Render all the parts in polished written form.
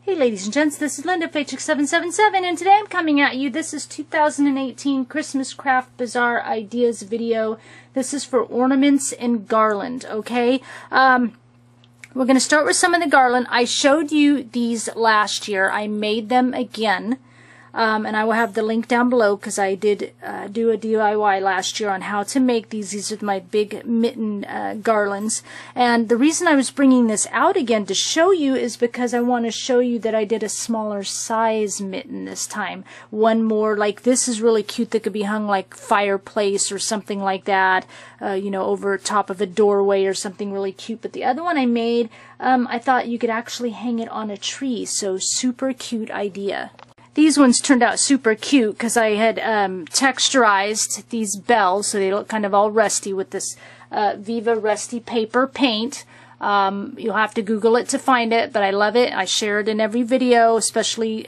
Hey ladies and gents, this is Linda, faythchik777, and today I'm coming at you. This is 2018 Christmas Craft Bazaar Ideas video. This is for ornaments and garland, okay? We're going to start with some of the garland. I showed you these last year. I made them again. And I will have the link down below because I did do a DIY last year on how to make these. These are my big mitten garlands. And the reason I was bringing this out again to show you is because I want to show you that I did a smaller size mitten this time. One more, like this is really cute that could be hung like fireplace or something like that, you know, over top of a doorway or something really cute. But the other one I made, I thought you could actually hang it on a tree. So super cute idea. These ones turned out super cute because I had texturized these bells, so they look kind of all rusty with this Viva Rusty paper paint. You'll have to Google it to find it, but I love it. I share it in every video, especially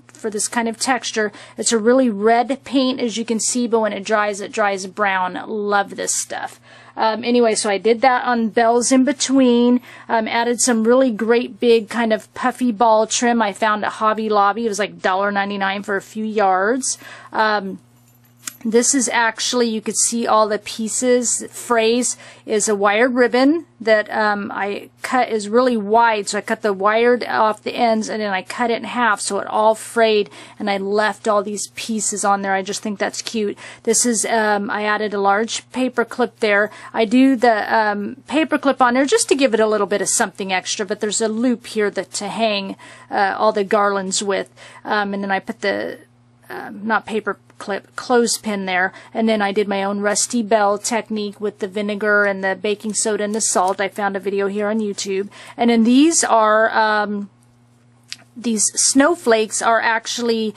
for this kind of texture. It's a really red paint, as you can see, but when it dries brown. Love this stuff. Anyway, so I did that on bells in between. Added some really great big kind of puffy ball trim I found at Hobby Lobby. It was like $1.99 for a few yards. This is actually, you could see all the pieces. The phrase is a wired ribbon that I cut is really wide, so I cut the wired off the ends and then I cut it in half so it all frayed, and I left all these pieces on there. I just think that's cute. This is, I added a large paper clip there. I do the paper clip on there just to give it a little bit of something extra, but there's a loop here that to hang all the garlands with, and then I put the not paper clip, clothespin there, and then I did my own rusty bell technique with the vinegar and the baking soda and the salt. I found a video here on YouTube. And then these are these snowflakes are actually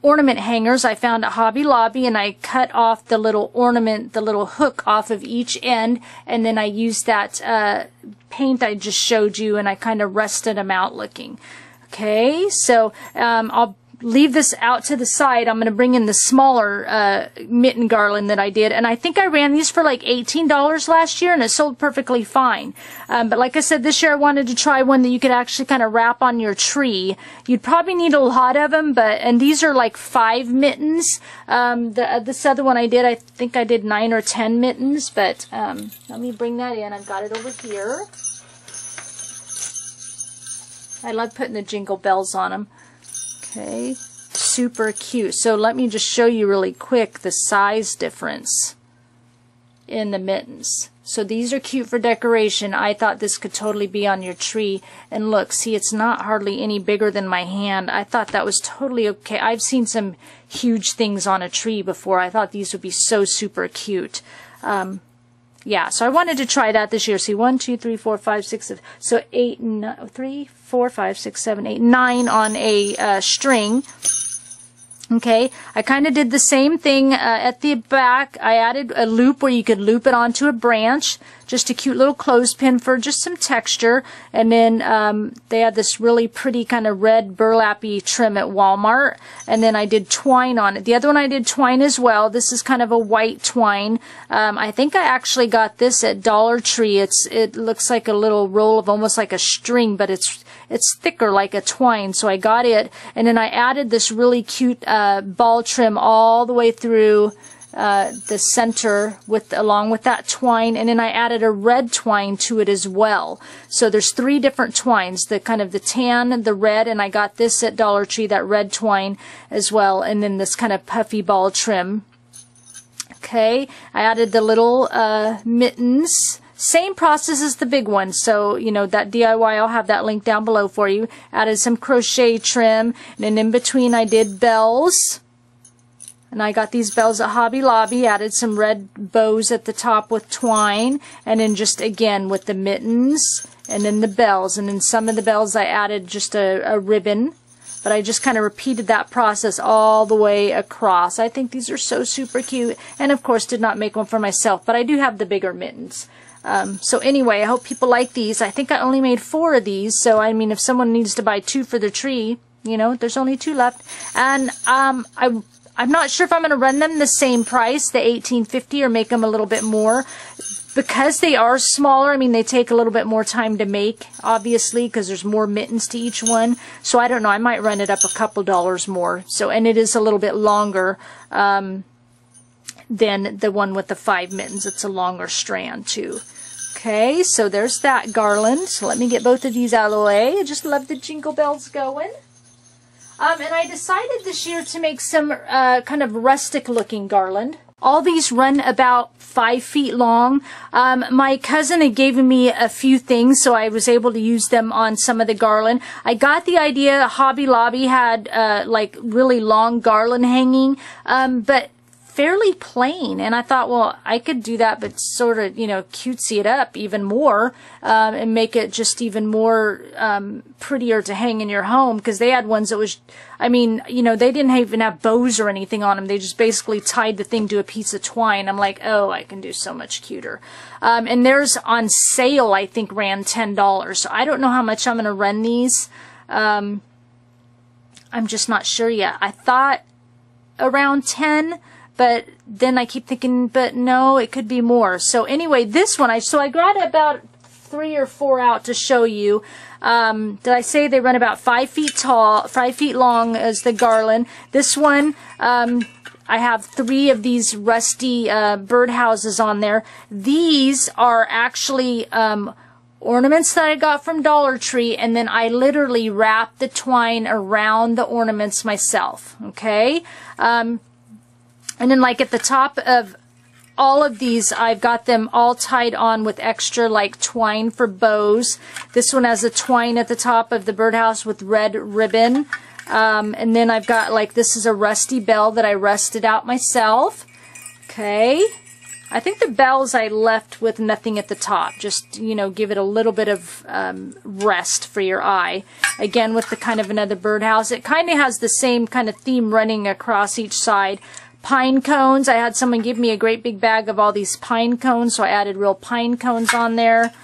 ornament hangers I found at Hobby Lobby, and I cut off the little ornament, the little hook off of each end, and then I used that paint I just showed you and I kind of rusted them out looking. Okay, so I'll leave this out to the side. I'm going to bring in the smaller mitten garland that I did, and I think I ran these for like $18 last year, and it sold perfectly fine. But like I said, this year I wanted to try one that you could actually kind of wrap on your tree. You'd probably need a lot of them, and these are like 5 mittens. This other one I think I did 9 or 10 mittens, but let me bring that in. I've got it over here. I love putting the jingle bells on them. Okay, super cute. So let me just show you really quick the size difference in the mittens. So these are cute for decoration. I thought this could totally be on your tree. And look, see, it's not hardly any bigger than my hand. I thought that was totally okay. I've seen some huge things on a tree before. I thought these would be so super cute. Yeah, so I wanted to try that this year. See, 1, 2, 3, 4, 5, 6, 7, so 8, 9, 3, 4, 5, 6, 7, 8, 9 on a string. Okay, I kind of did the same thing at the back. I added a loop where you could loop it onto a branch, just a cute little clothespin for just some texture. And then they had this really pretty kind of red burlappy trim at Walmart. And then I did twine on it. The other one I did twine as well. This is kind of a white twine. I think I actually got this at Dollar Tree. It looks like a little roll of almost like a string, but it's thicker like a twine, so I got it. And then I added this really cute ball trim all the way through the center along with that twine, and then I added a red twine to it as well. So there's 3 different twines, the kind of the tan, the red, and I got this at Dollar Tree, that red twine as well, and then this kind of puffy ball trim. Okay, I added the little mittens. Same process as the big one, so you know that DIY, I'll have that link down below for you. Added some crochet trim, and then in between I did bells, and I got these bells at Hobby Lobby. Added some red bows at the top with twine, and then just again with the mittens, and then the bells, and then some of the bells I added just a ribbon. But I just kind of repeated that process all the way across. I think these are so super cute, and of course did not make one for myself, but I do have the bigger mittens. So anyway, I hope people like these. I think I only made 4 of these, so I mean, if someone needs to buy 2 for their tree, you know, there's only 2 left. And I'm not sure if I'm going to run them the same price, the $18.50, or make them a little bit more. because they are smaller, I mean, they take a little bit more time to make, obviously, because there's more mittens to each one. So I don't know, I might run it up a couple dollars more. So, and it is a little bit longer than the one with the 5 mittens. It's a longer strand too. Okay, so there's that garland. So let me get both of these out of the way. I just love the jingle bells going. And I decided this year to make some kind of rustic looking garland. All these run about 5 feet long. My cousin had given me a few things, so I was able to use them on some of the garland. I got the idea Hobby Lobby had like really long garland hanging, but fairly plain, and I thought, well, I could do that, but sort of, you know, cutesy it up even more, and make it just even more prettier to hang in your home, because they had ones that was, I mean, you know, they didn't even have bows or anything on them. They just basically tied the thing to a piece of twine. I'm like, oh, I can do so much cuter. And theirs on sale, I think, ran $10. So I don't know how much I'm going to run these. I'm just not sure yet. I thought around 10. But then I keep thinking, but no, it could be more. So anyway, this one, I got about 3 or 4 out to show you. Did I say they run about 5 feet tall, 5 feet long as the garland? This one, I have 3 of these rusty birdhouses on there. These are actually ornaments that I got from Dollar Tree, and then I literally wrapped the twine around the ornaments myself. Okay. And then like at the top of all of these, I've got them all tied on with extra like twine for bows. This one has a twine at the top of the birdhouse with red ribbon. And then I've got like, this is a rusty bell that I rusted out myself. Okay. I think the bells I left with nothing at the top. Just, you know, give it a little bit of rest for your eye. Again, with the kind of another birdhouse. It kind of has the same kind of theme running across each side. Pine cones. I had someone give me a great big bag of all these pine cones, so I added real pine cones on there.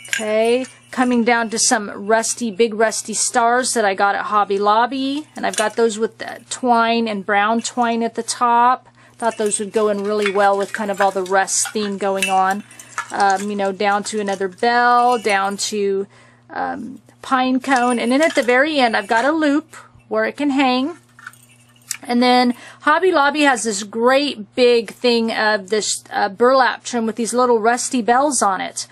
Okay, coming down to some rusty, big rusty stars that I got at Hobby Lobby, and I've got those with the twine and brown twine at the top. Thought those would go in really well with kind of all the rust theme going on. You know, down to another bell, down to pine cone, and then at the very end I've got a loop where it can hang. And then Hobby Lobby has this great big thing of this burlap trim with these little rusty bells on it.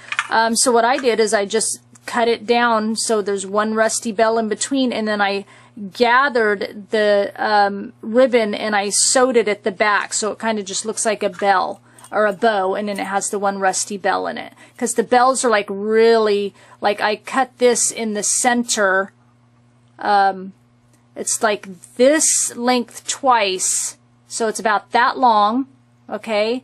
So what I did is I just cut it down so there's one rusty bell in between, and then I gathered the ribbon and I sewed it at the back, so it kind of just looks like a bell or a bow, and then it has the one rusty bell in it. Because the bells are like really, like I cut this in the center. It's like this length twice, so it's about that long, okay,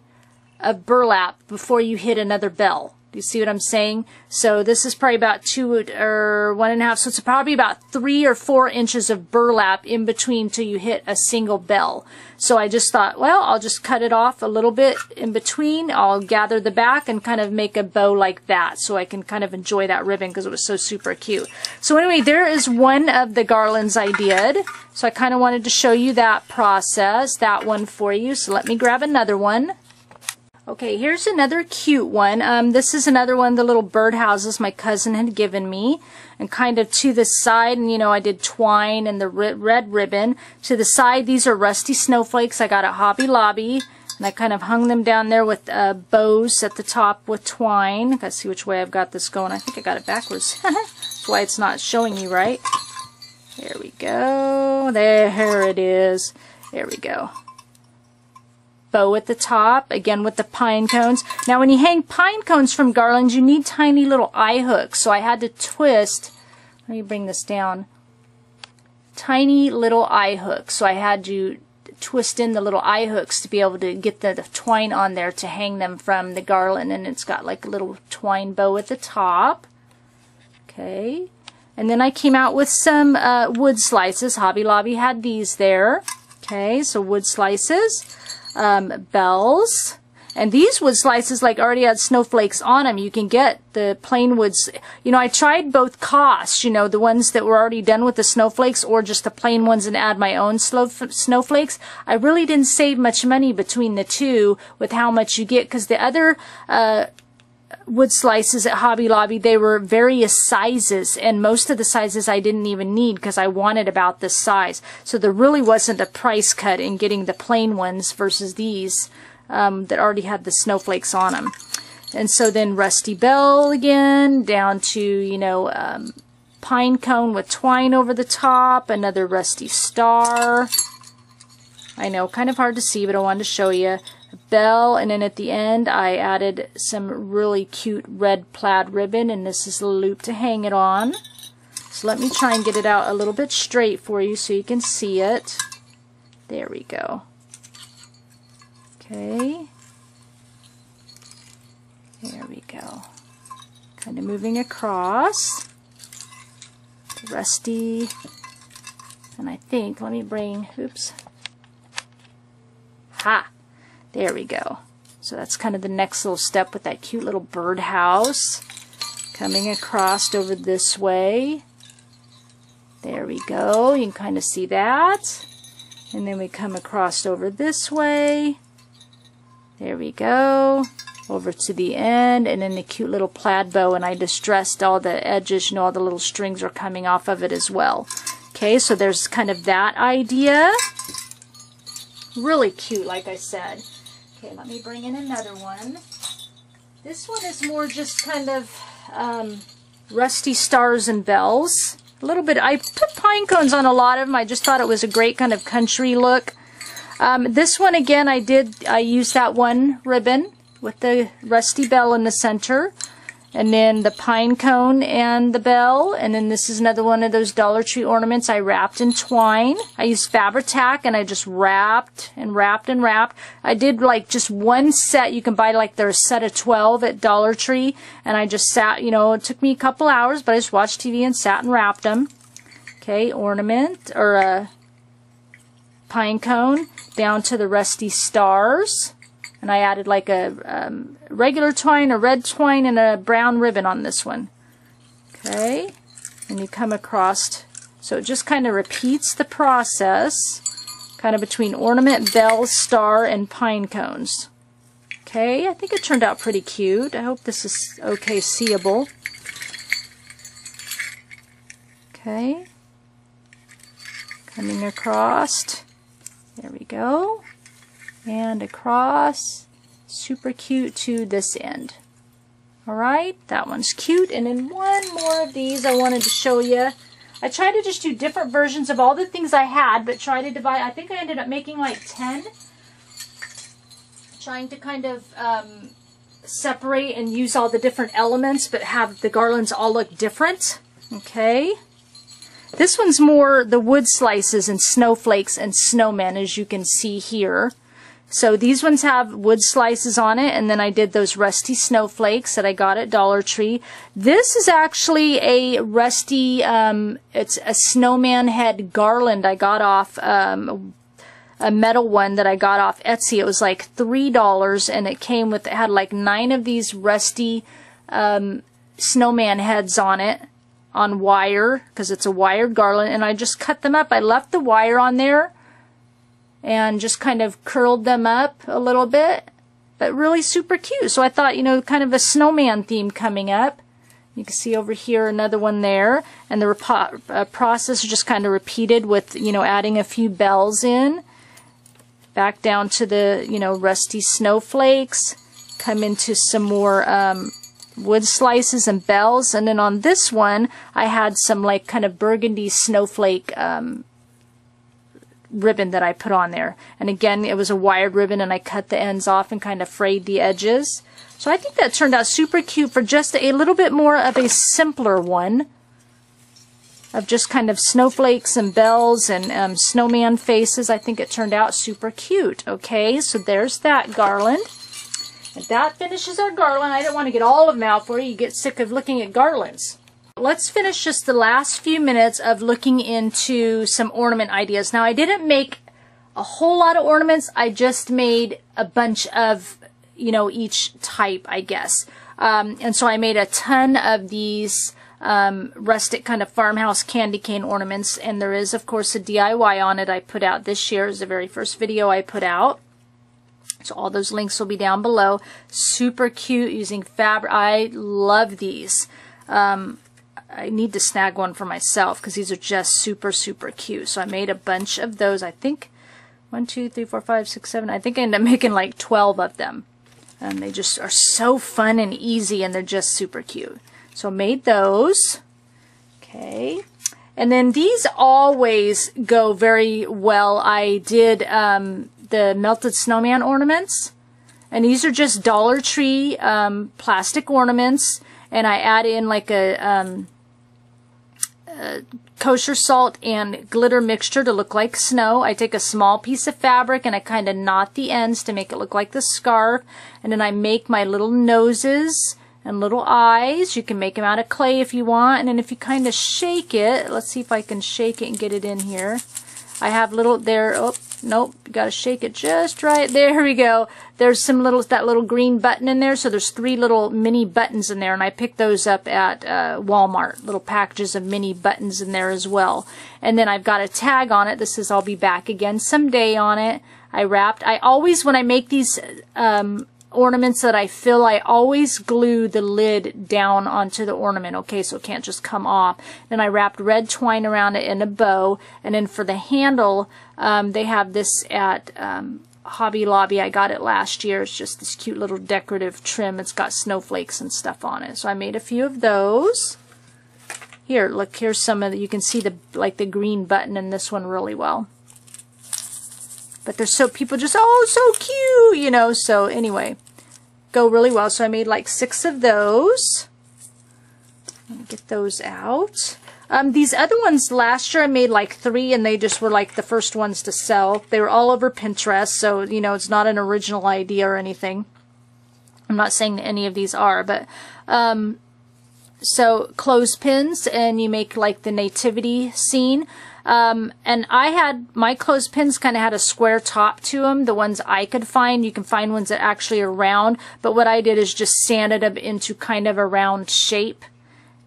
of burlap before you hit another bell. Do you see what I'm saying? So this is probably about 2 or 1.5, so it's probably about 3 or 4 inches of burlap in between till you hit a single bell. So I just thought, well, I'll just cut it off a little bit in between. I'll gather the back and kind of make a bow like that, so I can kind of enjoy that ribbon because it was so super cute. So anyway, there is one of the garlands I did. So I kind of wanted to show you that process, that one for you. So let me grab another one. Okay, here's another cute one. This is another one of the little birdhouses my cousin had given me. And kind of to the side, and you know, I did twine and the red ribbon. To the side, these are rusty snowflakes I got at Hobby Lobby. And I kind of hung them down there with bows at the top with twine. Gotta see which way I've got this going. I think I got it backwards. That's why it's not showing you right. There we go. There it is. There we go. Bow at the top, again with the pine cones. Now when you hang pine cones from garlands, you need tiny little eye hooks. So I had to twist, let me bring this down, tiny little eye hooks. So I had to twist in the little eye hooks to be able to get the twine on there to hang them from the garland. And it's got like a little twine bow at the top. Okay. And then I came out with some wood slices. Hobby Lobby had these there. Okay, so wood slices. Bells, and these wood slices like already had snowflakes on them. You can get the plain woods. You know, I tried both costs, you know, the ones that were already done with the snowflakes or just the plain ones and add my own snowflakes. I really didn't save much money between the two with how much you get, because the other wood slices at Hobby Lobby. They were various sizes, and most of the sizes I didn't even need because I wanted about this size. So there really wasn't a price cut in getting the plain ones versus these that already had the snowflakes on them. And so then rusty bell again, down to, you know, pine cone with twine over the top, another rusty star. I know, kind of hard to see, but I wanted to show you. Bell, and then at the end I added some really cute red plaid ribbon, and this is a loop to hang it on. So let me try and get it out a little bit straight for you so you can see it. There we go. Okay. There we go. Kind of moving across. Rusty. And I think, let me bring, oops. Ha! There we go. So that's kind of the next little step with that cute little birdhouse. Coming across over this way. There we go. You can kind of see that. And then we come across over this way. There we go. Over to the end. And then the cute little plaid bow. And I distressed all the edges. You know, all the little strings are coming off of it as well. Okay, so there's kind of that idea. Really cute, like I said. Okay, let me bring in another one. This one is more just kind of rusty stars and bells. A little bit, I put pine cones on a lot of them. I just thought it was a great kind of country look. This one again, I used that one ribbon with the rusty bell in the center. And then the pine cone and the bell. And then this is another one of those Dollar Tree ornaments I wrapped in twine. I used fabric-tack and I just wrapped and wrapped and wrapped. I did like just one set. You can buy like their set of 12 at Dollar Tree. And I just sat, you know, it took me a couple hours, but I just watched TV and sat and wrapped them. Okay, ornament or a pine cone down to the rusty stars. And I added like a regular twine, a red twine, and a brown ribbon on this one. Okay. And you come across, so it just kind of repeats the process, kind of between ornament, bell, star, and pine cones. Okay, I think it turned out pretty cute. I hope this is okay seeable. Okay. Coming across. There we go. And across, super cute to this end. Alright, that one's cute. And then one more of these I wanted to show you. I tried to just do different versions of all the things I had, but try to divide. I think I ended up making like 10. Trying to kind of separate and use all the different elements, but have the garlands all look different. Okay. This one's more the wood slices and snowflakes and snowmen, as you can see here. So these ones have wood slices on it, and then I did those rusty snowflakes that I got at Dollar Tree. This is actually a rusty, it's a snowman head garland I got off, a metal one that I got off Etsy. It was like $3, and it came with, it had like 9 of these rusty snowman heads on it, on wire, because it's a wired garland, and I just cut them up. I left the wire on there, and just kind of curled them up a little bit, but really super cute. So I thought, you know, kind of a snowman theme coming up. You can see over here another one there, and the process is just kind of repeated with, you know, adding a few bells in. Back down to the, you know, rusty snowflakes, come into some more wood slices and bells, and then on this one I had some like kind of burgundy snowflake ribbon that I put on there. And again, it was a wired ribbon, and I cut the ends off and kind of frayed the edges. So I think that turned out super cute for just a little bit more of a simpler one, of just kind of snowflakes and bells and snowman faces. I think it turned out super cute. Okay, so there's that garland. And that finishes our garland. I don't want to get all of them out for you. You get sick of looking at garlands. Let's finish just the last few minutes of looking into some ornament ideas. Now, I didn't make a whole lot of ornaments. I just made a bunch of, you know, each type, I guess. And so I made a ton of these rustic kind of farmhouse candy cane ornaments. And there is, of course, a DIY on it I put out this year. It was the very first video I put out. So all those links will be down below. Super cute using fabric. I love these. I need to snag one for myself because these are just super, super cute. So I made a bunch of those. I think 1, 2, 3, 4, 5, 6, 7. I think I ended up making like 12 of them. And they just are so fun and easy, and they're just super cute. So I made those. Okay. And then these always go very well. I did the melted snowman ornaments. And these are just Dollar Tree plastic ornaments. And I add in like a kosher salt and glitter mixture to look like snow. I take a small piece of fabric and I kind of knot the ends to make it look like the scarf. And then I make my little noses and little eyes. You can make them out of clay if you want. And then if you kind of shake it, let's see if I can shake it and get it in here. I have little there. Oh, nope. You got to shake it just right. There we go. There's some that little green button in there. So there's 3 little mini buttons in there. And I picked those up at Walmart. Little packages of mini buttons in there as well. And then I've got a tag on it. This says I'll be back again someday on it. I always, when I make these ornaments that I fill, I always glue the lid down onto the ornament, okay, so it can't just come off. Then I wrapped red twine around it in a bow, and then for the handle, they have this at Hobby Lobby. I got it last year. It's just this cute little decorative trim. It's got snowflakes and stuff on it. So I made a few of those. Here, look, here's some of the, you can see the green button in this one really well. But they're so, people just, oh, so cute, you know. So anyway, go really well. So I made like 6 of those. Let me get those out. These other ones last year I made like 3, and they just were like the first ones to sell. They were all over Pinterest, so you know it's not an original idea or anything. I'm not saying that any of these are, but so clothespins, and you make like the nativity scene. And I had, my clothespins kind of had a square top to them, the ones I could find. You can find ones that actually are round, but what I did is just sanded them into kind of a round shape,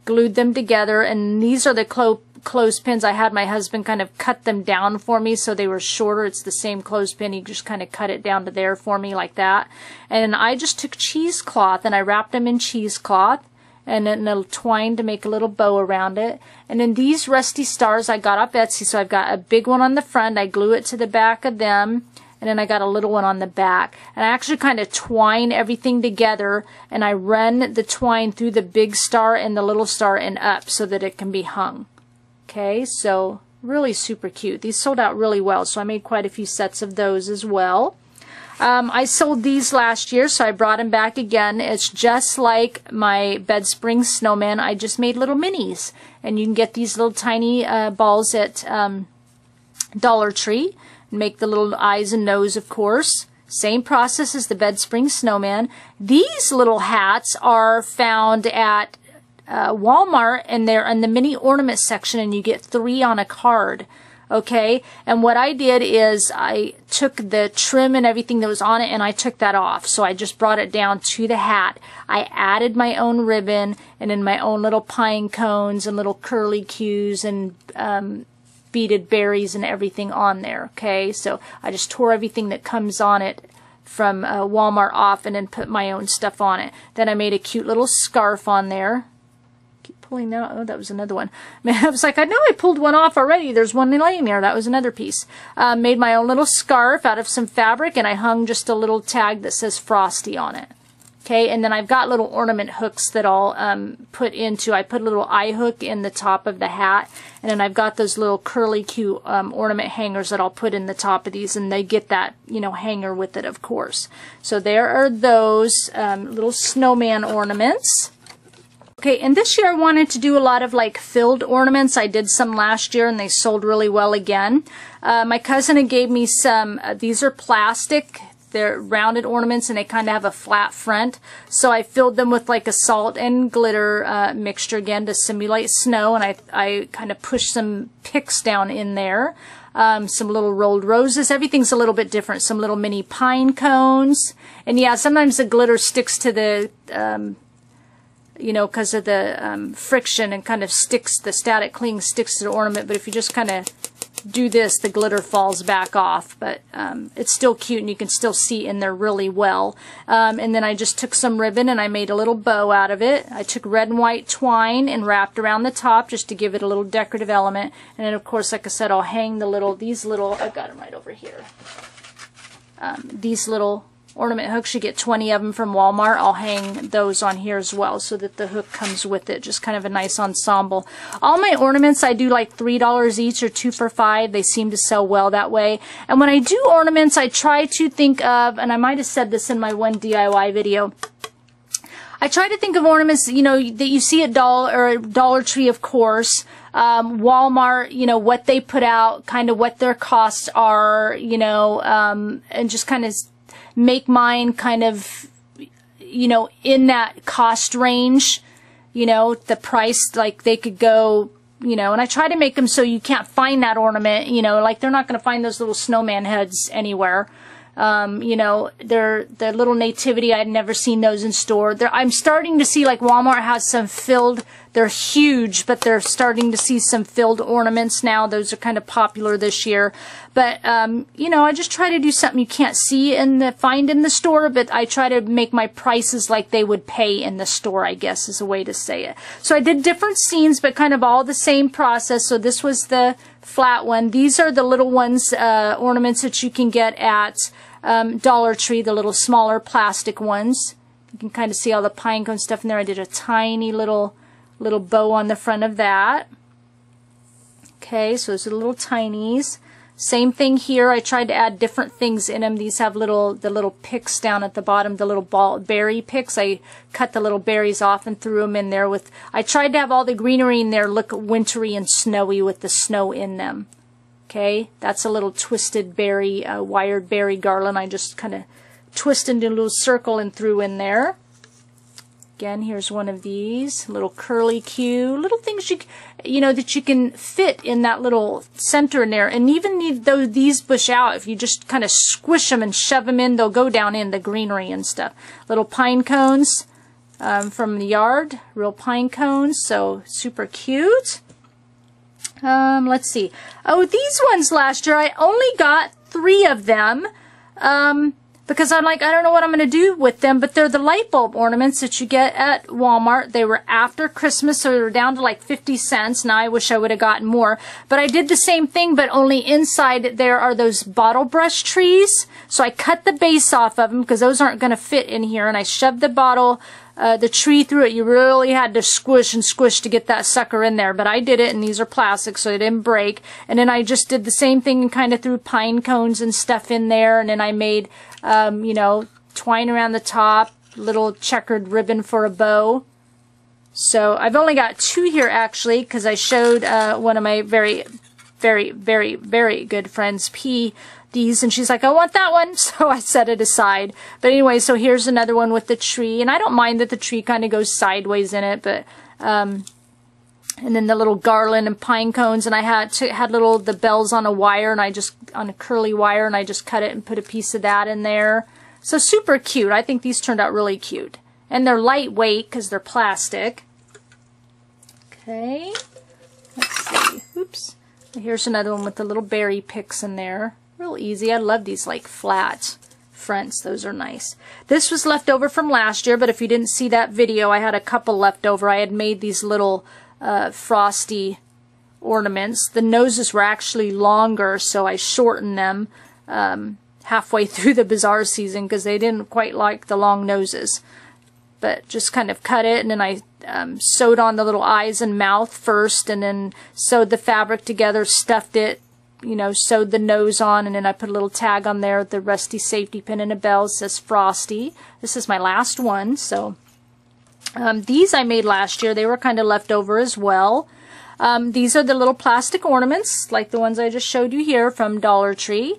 glued them together, and these are the clothespins. I had my husband kind of cut them down for me so they were shorter. It's the same clothespin. He just kind of cut it down to there for me like that. And I just took cheesecloth and I wrapped them in cheesecloth, and then a twine to make a little bow around it. And then these rusty stars I got off Etsy. So I've got a big one on the front. I glue it to the back of them. And then I got a little one on the back. And I actually kind of twine everything together. And I run the twine through the big star and the little star and up so that it can be hung. Okay, so really super cute. These sold out really well. So I made quite a few sets of those as well. I sold these last year, so I brought them back again. It's just like my bed spring snowman. I just made little minis. And you can get these little tiny balls at Dollar Tree. Make the little eyes and nose, of course. Same process as the bed spring snowman. These little hats are found at Walmart, and they're in the mini ornament section, and you get 3 on a card. Okay, and what I did is I took the trim and everything that was on it and I took that off. So I just brought it down to the hat. I added my own ribbon and then my own little pine cones and little curly cues and beaded berries and everything on there. Okay, so I just tore everything that comes on it from Walmart off and then put my own stuff on it. Then I made a cute little scarf on there. Pulling that, oh, that was another one. I was like, I know I pulled one off already. There's one laying there. That was another piece. Made my own little scarf out of some fabric, and I hung just a little tag that says Frosty on it. Okay, and then I've got little ornament hooks that I'll put into. I put a little eye hook in the top of the hat, and then I've got those little curly cute ornament hangers that I'll put in the top of these, and they get that, you know, hanger with it, of course. So there are those little snowman ornaments. Okay, and this year I wanted to do a lot of like filled ornaments. I did some last year and they sold really well again. My cousin had gave me some, these are plastic. They're rounded ornaments and they kind of have a flat front. So I filled them with like a salt and glitter mixture again to simulate snow. And I kind of pushed some picks down in there. Some little rolled roses. Everything's a little bit different. Some little mini pine cones. And yeah, sometimes the glitter sticks to the you know, because of the friction and kind of sticks, the static cling sticks to the ornament. But if you just kind of do this, the glitter falls back off, but it's still cute and you can still see in there really well. And then I just took some ribbon and I made a little bow out of it. I took red and white twine and wrapped around the top just to give it a little decorative element. And then of course, like I said, I'll hang these little, I've got them right over here. These little ornament hooks, you get 20 of them from Walmart. I'll hang those on here as well so that the hook comes with it. Just kind of a nice ensemble. All my ornaments I do like $3 each or 2 for $5. They seem to sell well that way. And when I do ornaments, I try to think of, and I might have said this in my one DIY video, I try to think of ornaments, you know, that you see at Dollar Tree, of course, Walmart, you know, what they put out, kind of what their costs are, you know, and just kind of make mine kind of, you know, in that cost range, you know, the price, like they could go, you know, and I try to make them so you can't find that ornament, you know, like they're not going to find those little snowman heads anywhere. You know, they're little nativity. I had never seen those in store. I'm starting to see, like, Walmart has some filled, they're huge, but they're starting to see some filled ornaments now. Those are kind of popular this year. But, you know, I just try to do something you can't see find in the store, but I try to make my prices like they would pay in the store, I guess is a way to say it. So I did different scenes, but kind of all the same process. So this was the flat one. These are the little ones, ornaments that you can get at Dollar Tree, the little smaller plastic ones. You can kind of see all the pine cone stuff in there. I did a tiny little bow on the front of that. Okay, so those are the little tinies. Same thing here. I tried to add different things in them. These have the little picks down at the bottom, the little berry picks. I cut the little berries off and threw them in there with. I tried to have all the greenery in there look wintry and snowy with the snow in them. Okay, that's a little twisted berry, wired berry garland. I just kind of twisted into a little circle and threw in there. Again, here's one of these little curly Q, little things you know that you can fit in that little center in there. And even these bush out, if you just kind of squish them and shove them in, they'll go down in the greenery and stuff. Little pine cones from the yard, real pine cones, so super cute. Let's see. Oh, these ones last year, I only got 3 of them, because I'm like, I don't know what I'm going to do with them, but they're the light bulb ornaments that you get at Walmart. They were after Christmas, so they were down to like 50 cents. Now I wish I would have gotten more, but I did the same thing, but only inside there are those bottle brush trees. So I cut the base off of them because those aren't going to fit in here, and I shoved the tree through it. You really had to squish and squish to get that sucker in there, but I did it, and these are plastic, so they didn't break. And then I just did the same thing and kind of threw pine cones and stuff in there, and then I made, you know, twine around the top, little checkered ribbon for a bow. So I've only got 2 here, actually, because I showed one of my very, very, very, very good friends, P, these, and she's like, I want that one, so I set it aside. But anyway, so here's another one with the tree, and I don't mind that the tree kind of goes sideways in it, but and then the little garland and pine cones, and I had the bells on a wire, and on a curly wire, and I just cut it and put a piece of that in there. So super cute. I think these turned out really cute, and they're lightweight because they're plastic. Okay, let's see. Oops. Here's another one with the little berry picks in there. Real easy. I love these like flat fronts. Those are nice. This was left over from last year, but if you didn't see that video, I had a couple left over. I had made these little frosty ornaments. The noses were actually longer, so I shortened them halfway through the bazaar season because they didn't quite like the long noses. But just kind of cut it, and then I sewed on the little eyes and mouth first, and then sewed the fabric together, stuffed it, you know, sewed the nose on, and then I put a little tag on there with the rusty safety pin and a bell. It says Frosty. This is my last one. So these I made last year. They were kind of left over as well. These are the little plastic ornaments, like the ones I just showed you here from Dollar Tree.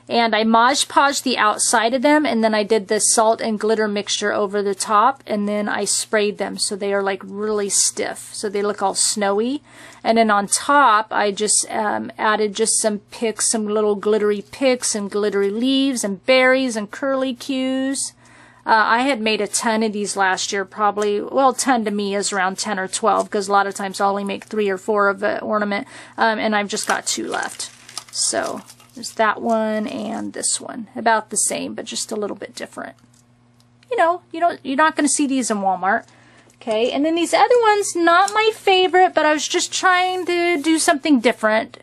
And I Mod Podged the outside of them, and then I did the salt and glitter mixture over the top, and then I sprayed them so they are like really stiff, so they look all snowy. And then on top, I just added just some picks, some little glittery picks and glittery leaves and berries and curly cues. I had made a ton of these last year, probably, well, ton to me is around 10 or 12, because a lot of times I only make 3 or 4 of an ornament, and I've just got 2 left. So there's that one and this one. About the same, but just a little bit different. You know, you're not going to see these in Walmart. Okay, and then these other ones, not my favorite, but I was just trying to do something different.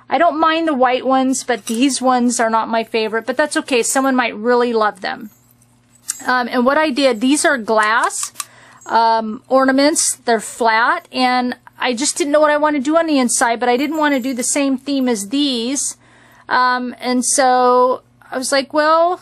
I don't mind the white ones, but these ones are not my favorite, but that's okay. Someone might really love them. And what I did, these are glass ornaments. They're flat, and I just didn't know what I want to do on the inside, but I didn't want to do the same theme as these. And so I was like, well,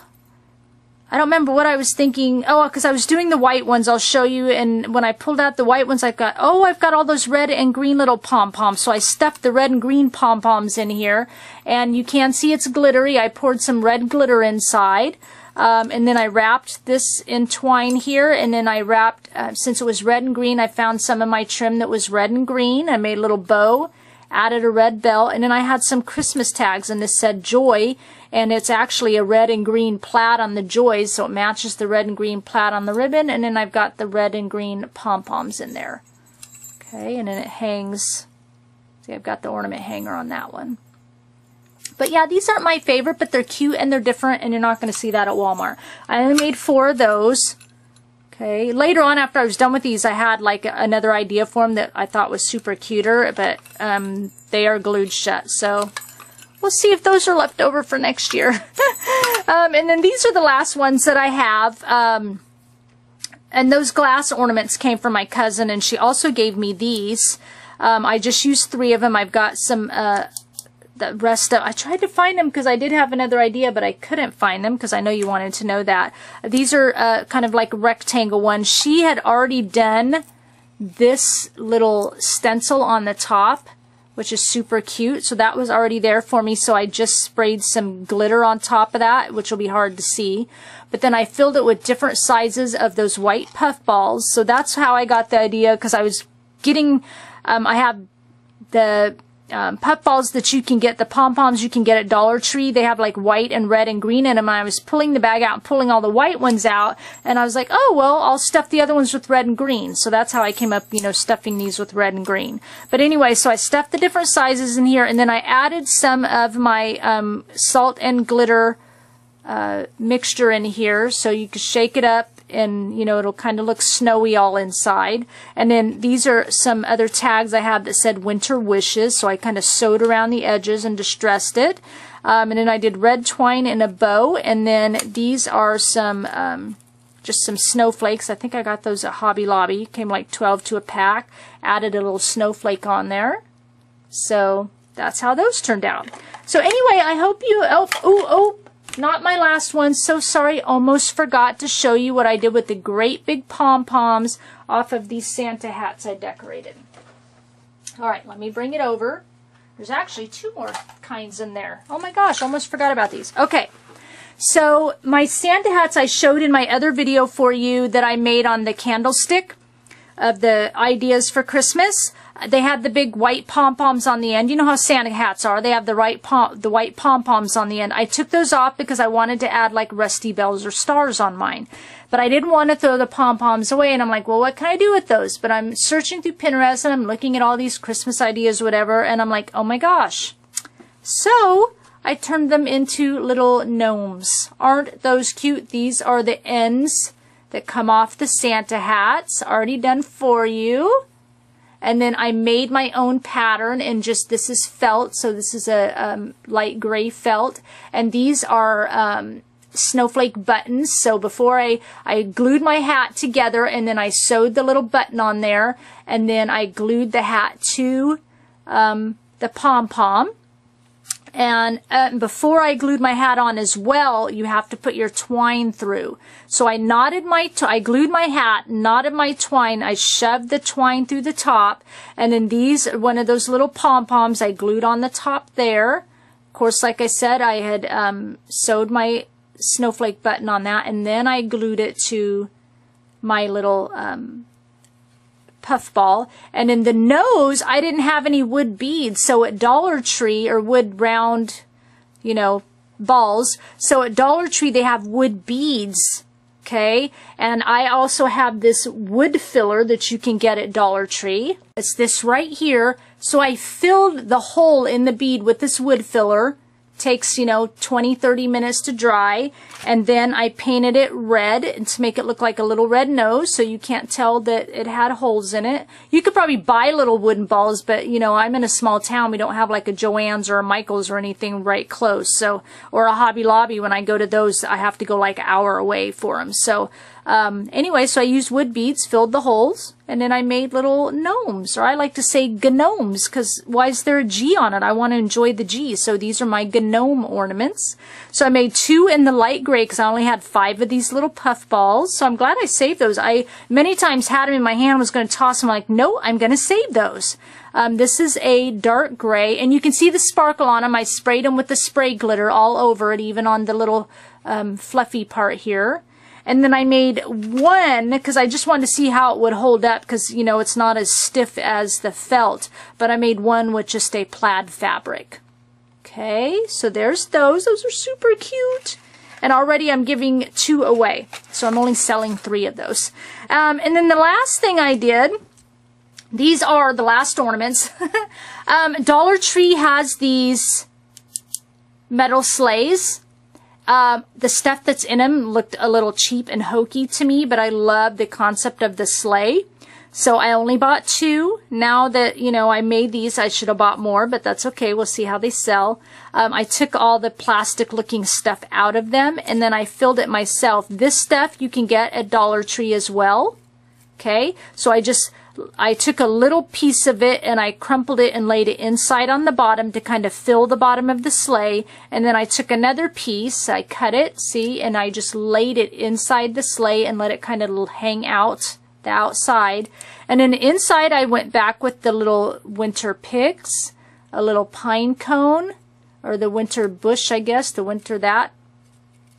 I don't remember what I was thinking. Oh, because I was doing the white ones. I'll show you. And when I pulled out the white ones, I've got all those red and green little pom-poms. So I stuffed the red and green pom-poms in here. And you can see it's glittery. I poured some red glitter inside. And then I wrapped this in twine here. And then I wrapped, since it was red and green, I found some of my trim that was red and green. I made a little bow, added a red bell. And then I had some Christmas tags. And this said Joy. And it's actually a red and green plaid on the joys, so it matches the red and green plaid on the ribbon. And then I've got the red and green pom-poms in there. Okay, and then it hangs. See, I've got the ornament hanger on that one. But yeah, these aren't my favorite, but they're cute and they're different, and you're not going to see that at Walmart. I only made 4 of those. Okay, later on after I was done with these, I had like another idea for them that I thought was super cuter, but they are glued shut, so we'll see if those are left over for next year. And then these are the last ones that I have. And those glass ornaments came from my cousin, and she also gave me these. I just used 3 of them. I've got some, the rest of, I tried to find them because I did have another idea, but I couldn't find them because I know you wanted to know that. These are kind of like rectangle ones. She had already done this little stencil on the top, which is super cute. So that was already there for me. So I just sprayed some glitter on top of that, which will be hard to see. But then I filled it with different sizes of those white puff balls. So that's how I got the idea, because I was getting, I have the puff balls that you can get, the pom-poms you can get at Dollar Tree. They have like white and red and green in them. I was pulling the bag out and pulling all the white ones out, and I was like, oh, well, I'll stuff the other ones with red and green. So that's how I came up, you know, stuffing these with red and green. But anyway, so I stuffed the different sizes in here, and then I added some of my salt and glitter mixture in here, so you can shake it up, and you know, it'll kind of look snowy all inside. And then these are some other tags I have that said Winter Wishes, so I kind of sewed around the edges and distressed it. And then I did red twine in a bow, and then these are some just some snowflakes. I think I got those at Hobby Lobby. Came like 12 to a pack. Added a little snowflake on there. So that's how those turned out. So anyway, I hope you, not my last one, so sorry, almost forgot to show you what I did with the great big pom-poms off of these Santa hats I decorated. Alright, let me bring it over. There's actually 2 more kinds in there. Oh my gosh, almost forgot about these. Okay, so my Santa hats I showed in my other video for you that I made on the candlestick of the ideas for Christmas. They had the big white pom-poms on the end. You know how Santa hats are. They have the white pom-poms on the end. I took those off because I wanted to add like rusty bells or stars on mine. But I didn't want to throw the pom-poms away. And I'm like, well, what can I do with those? But I'm searching through Pinterest and I'm looking at all these Christmas ideas, whatever. And I'm like, oh my gosh. So I turned them into little gnomes. Aren't those cute? These are the ends that come off the Santa hats. Already done for you. And then I made my own pattern, and just, this is felt, so this is a light gray felt, and these are snowflake buttons. So before I glued my hat together, and then I sewed the little button on there, and then I glued the hat to the pom-pom. And before I glued my hat on as well, you have to put your twine through. So I I glued my hat, knotted my twine, I shoved the twine through the top, and then these are one of those little pom-poms I glued on the top there. Of course, like I said, I had sewed my snowflake button on that, and then I glued it to my little puff ball. And in the nose, I didn't have any wood beads, so at Dollar Tree, or wood round, you know, balls, so at Dollar Tree they have wood beads Okay, and I also have this wood filler that you can get at Dollar Tree. It's this right here. So I filled the hole in the bead with this wood filler. Takes, you know, 20-30 minutes to dry, and then I painted it red and to make it look like a little red nose, so you can't tell that it had holes in it. You could probably buy little wooden balls, but you know, I'm in a small town. We don't have like a Joann's or a Michael's or anything right close, so, or a Hobby Lobby. When I go to those, I have to go like an hour away for them. So anyway, so I used wood beads, filled the holes, and then I made little gnomes, or I like to say gnomes, because why is there a G on it? I want to enjoy the G, so these are my gnome ornaments. So I made 2 in the light gray, because I only had 5 of these little puff balls, so I'm glad I saved those. I many times had them in my hand, was going to toss them, like, no, I'm going to save those. This is a dark gray, and you can see the sparkle on them. I sprayed them with the spray glitter all over it, even on the little fluffy part here. And then I made 1, because I just wanted to see how it would hold up, because, you know, it's not as stiff as the felt. But I made 1 with just a plaid fabric. Okay, so there's those. Those are super cute. And already I'm giving 2 away. So I'm only selling 3 of those. And then the last thing I did, these are the last ornaments. Dollar Tree has these metal sleighs. The stuff that's in them looked a little cheap and hokey to me, but I love the concept of the sleigh. So I only bought 2. Now that, you know, I made these, I should have bought more, but that's okay. We'll see how they sell. I took all the plastic looking stuff out of them, and then I filled it myself. This stuff you can get at Dollar Tree as well. Okay, so I took a little piece of it and I crumpled it and laid it inside on the bottom to kind of fill the bottom of the sleigh. And then I took another piece, I cut it, see, and I just laid it inside the sleigh and let it kind of hang out the outside. And then inside I went back with the little winter picks, a little pine cone, or the winter bush, I guess, the winter that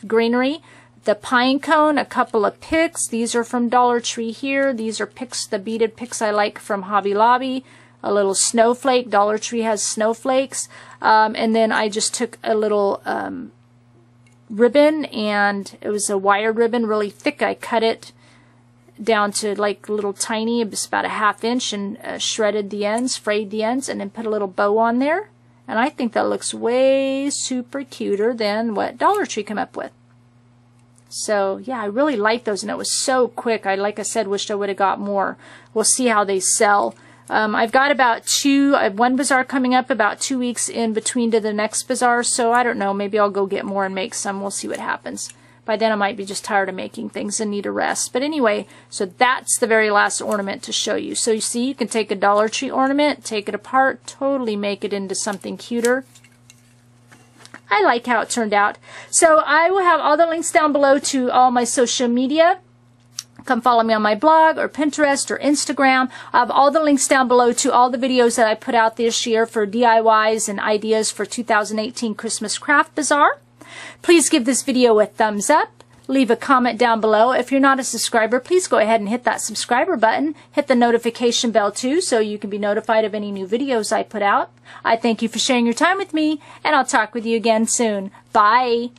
greenery. The pine cone, a couple of picks. These are from Dollar Tree here. These are picks, the beaded picks I like from Hobby Lobby. A little snowflake. Dollar Tree has snowflakes. And then I just took a little ribbon, and it was a wire ribbon, really thick. I cut it down to like little tiny, just about a 1/2 inch, and shredded the ends, frayed the ends, and then put a little bow on there. And I think that looks way super cuter than what Dollar Tree came up with. So yeah, I really like those, and it was so quick. Like I said, wished I would have got more. We'll see how they sell. I've got about 2, I have 1 bazaar coming up, about 2 weeks in between to the next bazaar, so I don't know, maybe I'll go get more and make some. We'll see what happens. By then I might be just tired of making things and need a rest. But anyway, so that's the very last ornament to show you. So you see, you can take a Dollar Tree ornament, take it apart, totally make it into something cuter. I like how it turned out. So I will have all the links down below to all my social media. Come follow me on my blog or Pinterest or Instagram. I have all the links down below to all the videos that I put out this year for DIYs and ideas for 2018 Christmas Craft Bazaar. Please give this video a thumbs up. Leave a comment down below. If you're not a subscriber, please go ahead and hit that subscriber button. Hit the notification bell too, so you can be notified of any new videos I put out. I thank you for sharing your time with me, and I'll talk with you again soon. Bye!